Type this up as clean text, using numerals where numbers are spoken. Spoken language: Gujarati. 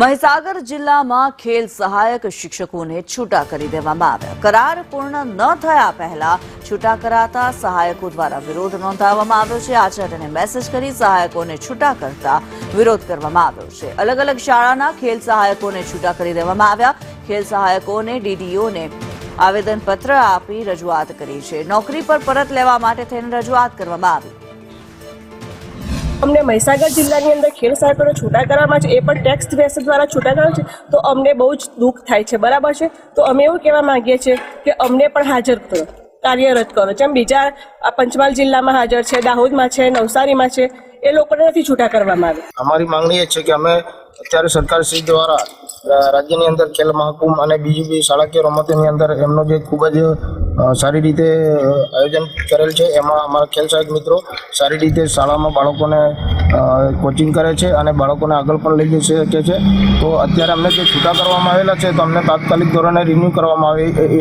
મહીસાગર જિલ્લામાં ખેલ સહાયક શિક્ષકોને છૂટા કરી દેવામાં આવ્યા। કરાર પૂર્ણ ન થયા પહેલા છૂટા કરાતા સહાયકો દ્વારા વિરોધ નોંધાવવામાં આવ્યો છે। આચાર્યને મેસેજ કરી સહાયકોને છૂટા કરતા વિરોધ કરવામાં આવ્યો છે। અલગ અલગ શાળાના ખેલ સહાયકોને છૂટા કરી દેવામાં આવ્યા। ખેલ સહાયકોને ડીડીઓને આવેદનપત્ર આપી રજૂઆત કરી છે। નોકરી પર પરત લેવા માટે થઈને રજૂઆત કરવામાં આવી। અમને મહીસાગર જિલ્લાની અંદર ખેલ સહાયકોને છૂટા કરવામાં છે, એ પણ ટેક્સ બેસિસ દ્વારા છૂટા કરવા છે, તો અમને બહુ જ દુઃખ થાય છે, બરાબર છે। તો અમે એવું કહેવા માંગીએ છીએ કે અમને પણ હાજર કરો, કાર્યરત કરો, જેમ બીજા પંચમહાલ જિલ્લામાં હાજર છે, દાહોદમાં છે, નવસારીમાં છે, એ લોકોને નથી છૂટા કરવામાં આવે। અમારી માંગણી એ છે કે અમે અત્યારે સરકારશ્રી દ્વારા રાજ્યની અંદર ખેલ મહાકુંભ અને બીજી શાળાકીય રમતોની અંદર એમનો જે ખૂબ જ સારી રીતે આયોજન કરેલ છે, એમાં અમારા ખેલ સહાયક મિત્રો સારી રીતે શાળામાં બાળકોને કોચિંગ કરે છે અને બાળકોને આગળ પણ લઈ જઈ શકે છે। તો અત્યારે અમને જે છૂટા કરવામાં આવેલા છે તો અમને તાત્કાલિક ધોરણે રિન્યૂ કરવામાં આવે